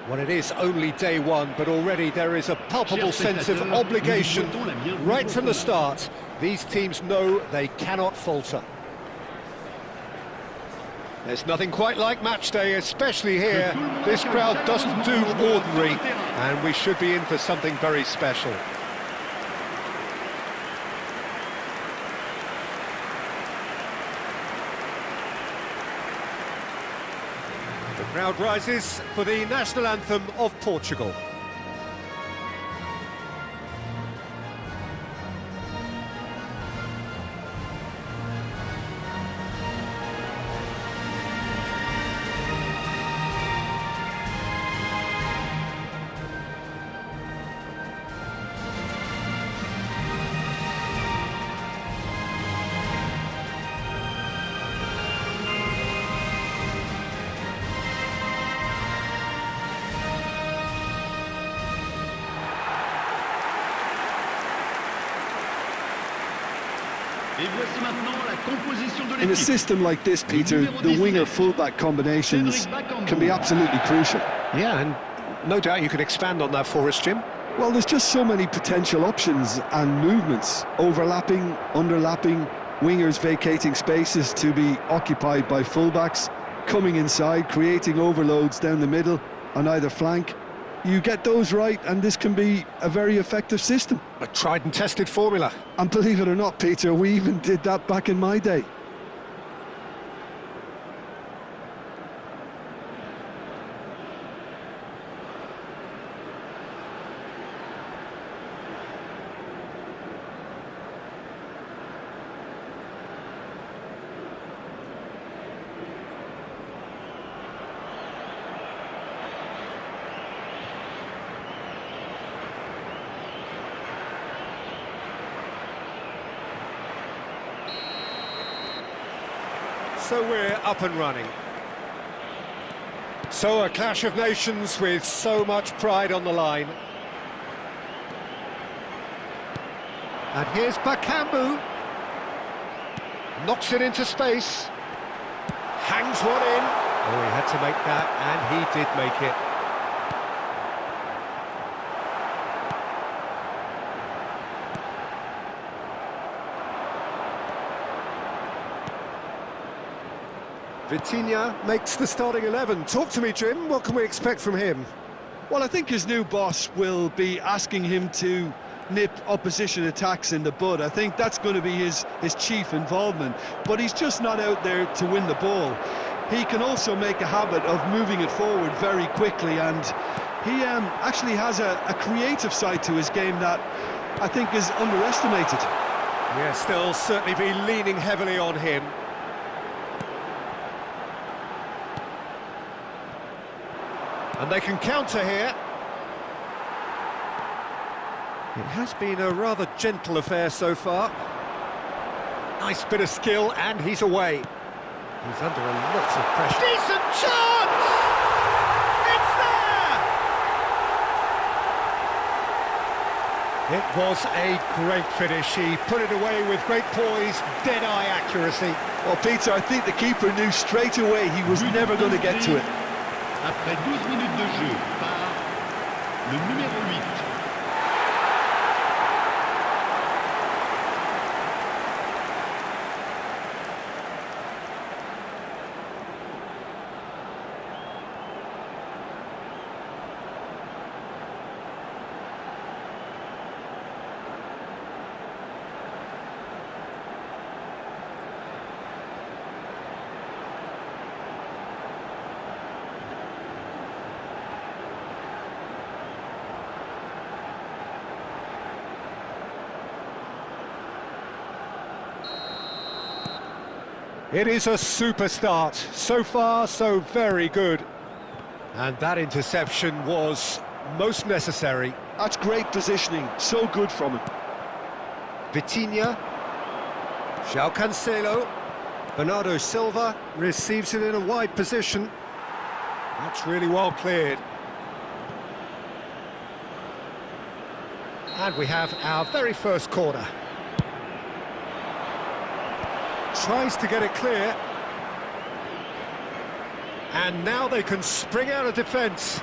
Well, it is only day one, but already there is a palpable sense of obligation right from the start. These teams know they cannot falter. There's nothing quite like match day, especially here. This crowd doesn't do ordinary, and we should be in for something very special. The crowd rises for the national anthem of Portugal. In a system like this, Peter, the winger-fullback combinations can be absolutely crucial. Yeah, and no doubt you can expand on that for us, Jim. Well, there's just so many potential options and movements, overlapping, underlapping, wingers vacating spaces to be occupied by fullbacks, coming inside, creating overloads down the middle on either flank. You get those right, and this can be a very effective system. A tried and tested formula. And believe it or not, Peter, we even did that back in my day. So we're up and running. So a clash of nations with so much pride on the line. And here's Bakambu. Knocks it into space. Hangs one in. Oh, he had to make that, and he did make it. Vitinha makes the starting 11. Talk to me, Jim. What can we expect from him? Well, I think his new boss will be asking him to nip opposition attacks in the bud. I think that's going to be his chief involvement. But he's just not out there to win the ball. He can also make a habit of moving it forward very quickly, and he actually has a creative side to his game that I think is underestimated. Yes, they'll certainly be leaning heavily on him. And they can counter here. It has been a rather gentle affair so far. Nice bit of skill, and he's away. He's under a lot of pressure. Decent chance! It's there! It was a great finish. He put it away with great poise, dead-eye accuracy. Well, Peter, I think the keeper knew straight away he was never going to get to it. Après 12 minutes de jeu par le numéro 8. It is a super start. So far, so very good. And that interception was most necessary. That's great positioning, so good from him. Vitinha. João Cancelo. Bernardo Silva receives it in a wide position. That's really well cleared. And we have our very first corner. Tries to get it clear. And now they can spring out of defence.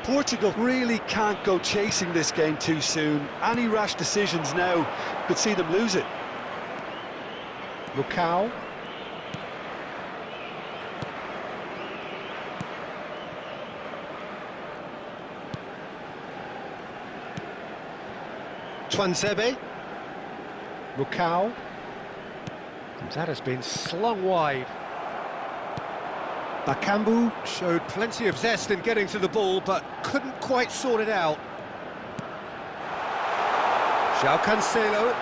Portugal really can't go chasing this game too soon. Any rash decisions now could see them lose it. Lucao. Twanzebe. Lucao. That has been slung wide. Bakambu showed plenty of zest in getting to the ball, but couldn't quite sort it out. João Cancelo.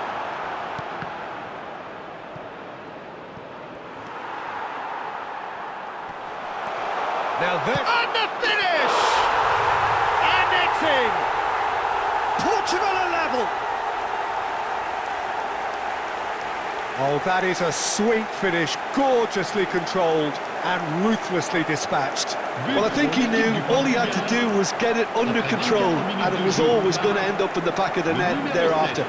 Now there... And the finish! And it's in! Portugal are level! Oh, that is a sweet finish, gorgeously controlled and ruthlessly dispatched. Well, I think he knew all he had to do was get it under control, and it was always going to end up in the back of the net thereafter.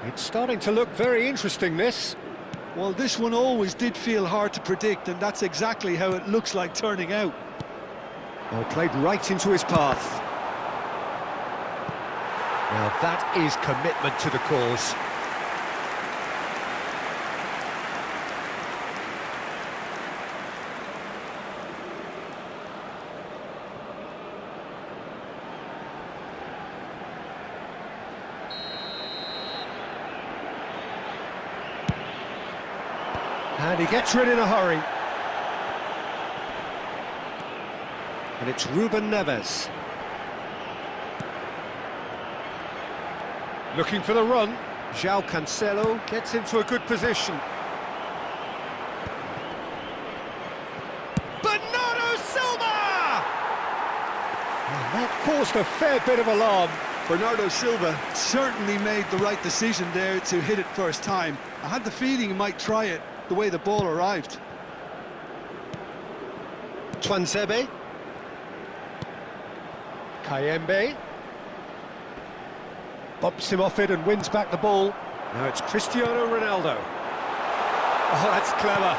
It's starting to look very interesting, this. Well, this one always did feel hard to predict, and that's exactly how it looks like turning out. Well, played right into his path. Now that is commitment to the cause. And he gets rid in a hurry. And it's Ruben Neves. Looking for the run. João Cancelo gets into a good position. Bernardo Silva! And that caused a fair bit of alarm. Bernardo Silva certainly made the right decision there to hit it first time. I had the feeling he might try it the way the ball arrived. Twanzebe. Kayembe. Bumps him off it and wins back the ball. Now it's Cristiano Ronaldo. Oh, that's clever.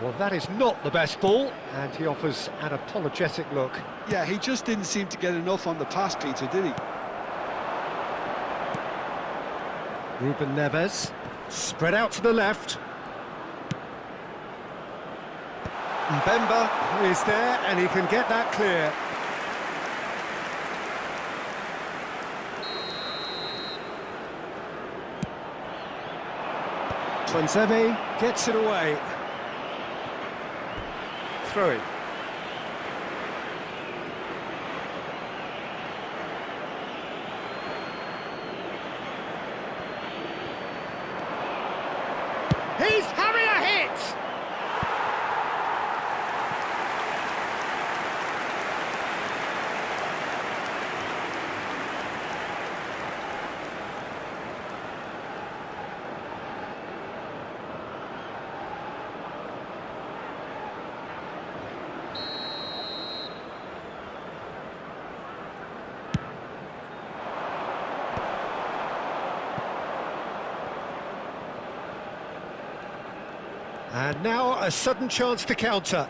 Well, that is not the best ball, and he offers an apologetic look. Yeah, he just didn't seem to get enough on the pass, Peter, did he? Ruben Neves, spread out to the left. Mbemba is there, and he can get that clear. Twanzebe gets it away. Throw it. He's having a hit! And now a sudden chance to counter.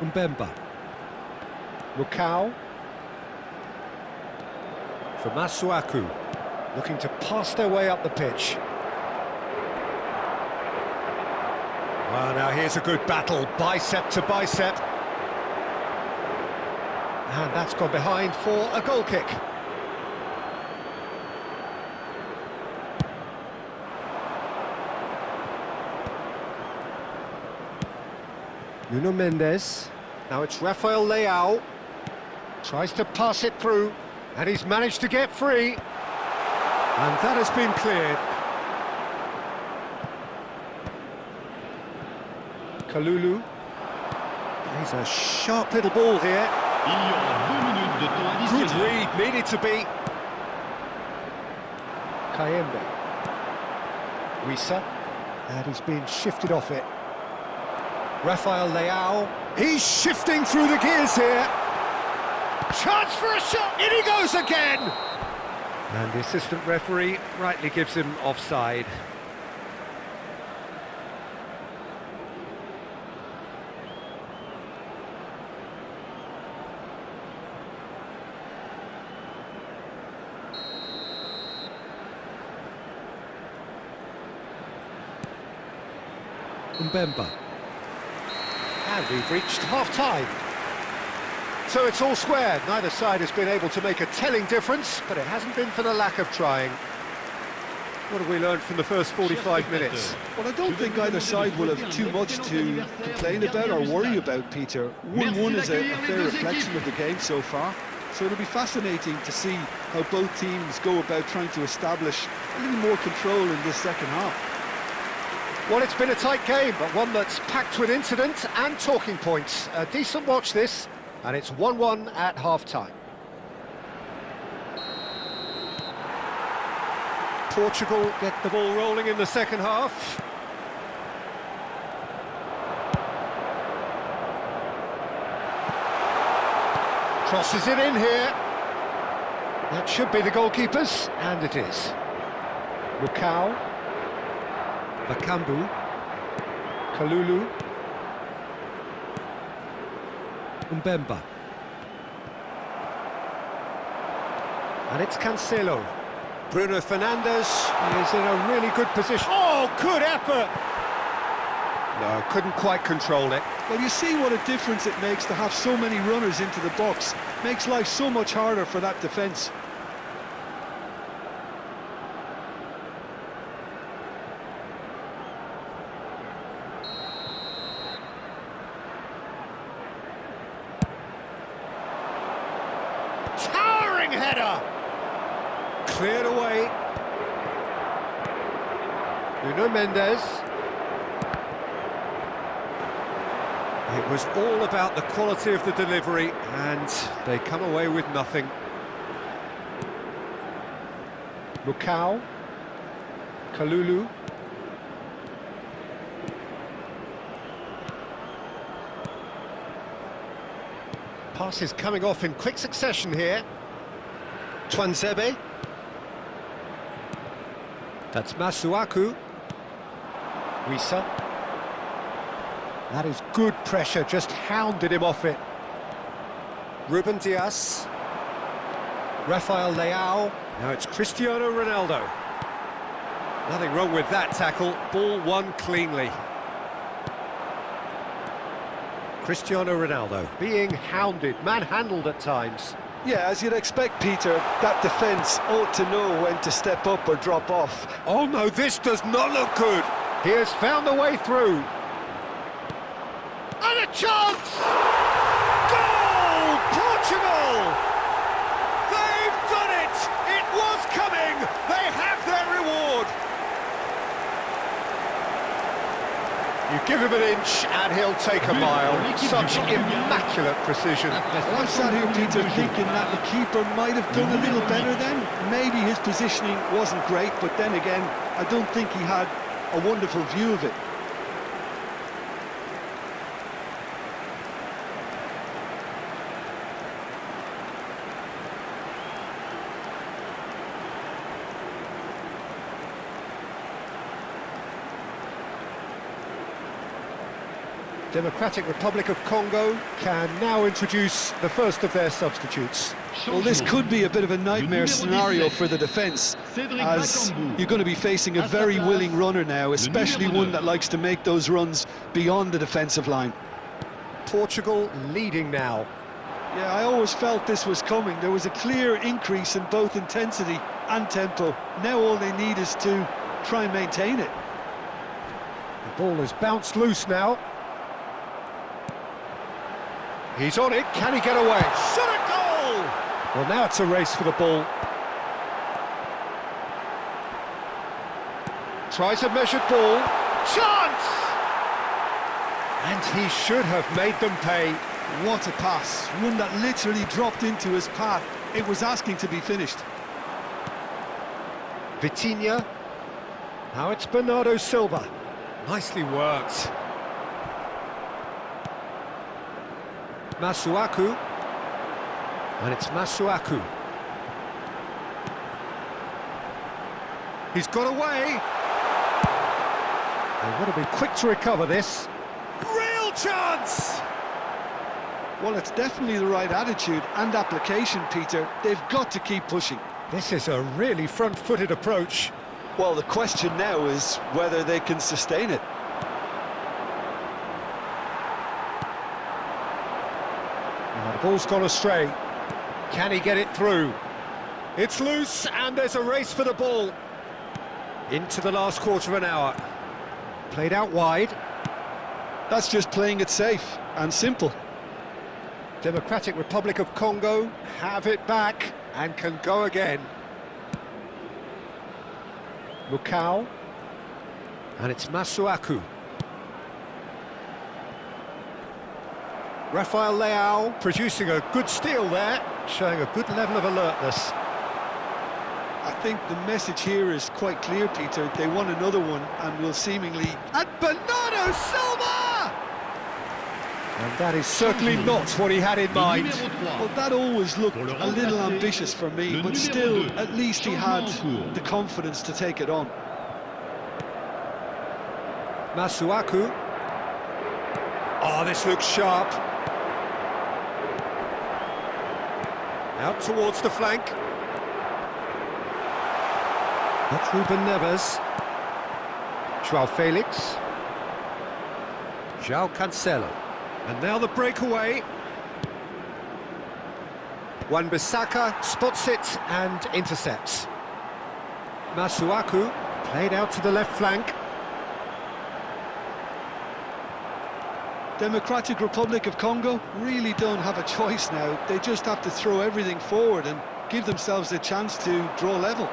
Mbemba. Lucao. For Masuaku. Looking to pass their way up the pitch. Well, now here's a good battle, bicep to bicep. And that's gone behind for a goal kick. Nuno Mendes. Now it's Rafael Leao. Tries to pass it through, and he's managed to get free. And that has been cleared. Kalulu. He's a sharp little ball here. Il y aura 2 minutes de temps Good additionnel. read, needed to be. Kayembe. Wissa. And he's been shifted off it. Rafael Leao. He's shifting through the gears here. Chance for a shot. In he goes again. And the assistant referee rightly gives him offside. Mbemba. And we've reached half-time. So it's all square. Neither side has been able to make a telling difference, but it hasn't been for the lack of trying. What have we learned from the first 45 minutes? Well, I don't think either side will have too much to complain about or worry about, Peter. 1-1 is a fair reflection of the game so far. So it'll be fascinating to see how both teams go about trying to establish a little more control in this second half. Well, it's been a tight game, but one that's packed with incident and talking points. A decent watch this, and it's 1-1 at half-time. Portugal get the ball rolling in the second half. Crosses it in here. That should be the goalkeepers, and it is. Lukau. Bakambu, Kalulu, Mbemba. And it's Cancelo. Bruno Fernandes is in a really good position. Oh, good effort! No, couldn't quite control it. Well, you see what a difference it makes to have so many runners into the box. Makes life so much harder for that defence. Towering header! Cleared away. Nuno Mendes. It was all about the quality of the delivery, and they come away with nothing. Lukau. Kalulu. Passes coming off in quick succession here. Twanzebe. That's Masuaku. Wissa. That is good pressure, just hounded him off it. Ruben Dias. Rafael Leao. Now it's Cristiano Ronaldo. Nothing wrong with that tackle. Ball won cleanly. Cristiano Ronaldo being hounded, manhandled at times. Yeah, as you'd expect, Peter, that defence ought to know when to step up or drop off. Oh no, this does not look good. He has found a way through. And a chance! Goal! Portugal! They've done it! It was coming! They have their reward! You give him an inch and he'll take a mile. Such immaculate precision. Well, I'm sat here, Peter, thinking that the keeper might have done a little better then. Maybe his positioning wasn't great, but then again, I don't think he had a wonderful view of it. Democratic Republic of Congo can now introduce the first of their substitutes. Well, this could be a bit of a nightmare scenario for the defence, as you're going to be facing a very willing runner now, especially one that likes to make those runs beyond the defensive line. Portugal leading now. Yeah, I always felt this was coming. There was a clear increase in both intensity and tempo. Now all they need is to try and maintain it. The ball has bounced loose now. He's on it, can he get away? Shot a goal! Well, now it's a race for the ball. Tries a measured ball. Chance! And he should have made them pay. What a pass, one that literally dropped into his path. It was asking to be finished. Vitinha. Now it's Bernardo Silva. Nicely worked. Masuaku. And it's Masuaku. He's got away. They want to be quick to recover this. Real chance! Well, it's definitely the right attitude and application, Peter. They've got to keep pushing. This is a really front-footed approach. Well, the question now is whether they can sustain it. Now, the ball's gone astray. Can he get it through? It's loose, and there's a race for the ball. Into the last quarter of an hour. Played out wide. That's just playing it safe and simple. Democratic Republic of Congo have it back and can go again. Mukau. And it's Masuaku. Rafael Leao producing a good steal there, showing a good level of alertness. I think the message here is quite clear, Peter. They want another one and will seemingly... And Bernardo Silva! And that is certainly not what he had in mind. Well, that always looked a little ambitious for me, but still, at least he had the confidence to take it on. Masuaku. Oh, this looks sharp. Out towards the flank. That's Ruben Neves. João Felix. João Cancelo. And now the breakaway. Wan-Bissaka spots it and intercepts. Masuaku played out to the left flank. Democratic Republic of Congo really don't have a choice now. They just have to throw everything forward and give themselves a chance to draw level.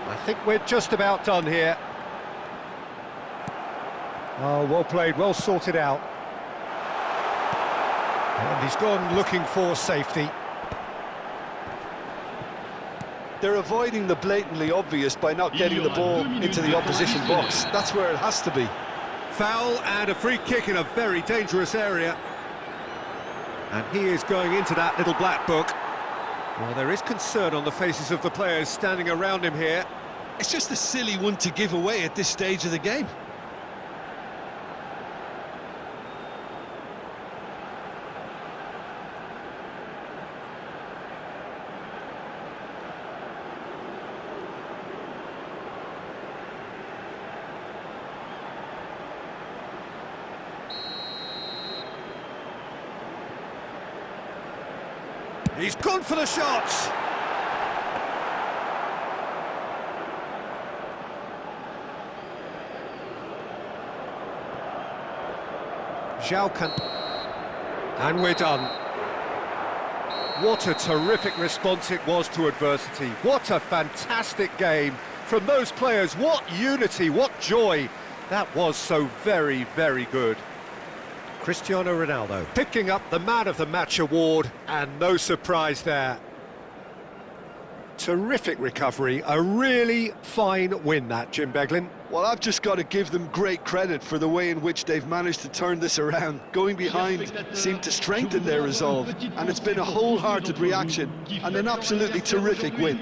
I think we're just about done here. Oh, well played, well sorted out. And he's gone looking for safety. They're avoiding the blatantly obvious by not getting the ball into the opposition box. That's where it has to be. Foul and a free kick in a very dangerous area. And he is going into that little black book. Well, there is concern on the faces of the players standing around him here. It's just a silly one to give away at this stage of the game. He's gone for the shot. And we're done. What a terrific response it was to adversity. What a fantastic game from those players. What unity, what joy. That was so very, very good. Cristiano Ronaldo picking up the Man of the Match award, and no surprise there. Terrific recovery, a really fine win that, Jim Beglin. Well, I've just got to give them great credit for the way in which they've managed to turn this around. Going behind seemed to strengthen their resolve, and it's been a wholehearted reaction and an absolutely terrific win.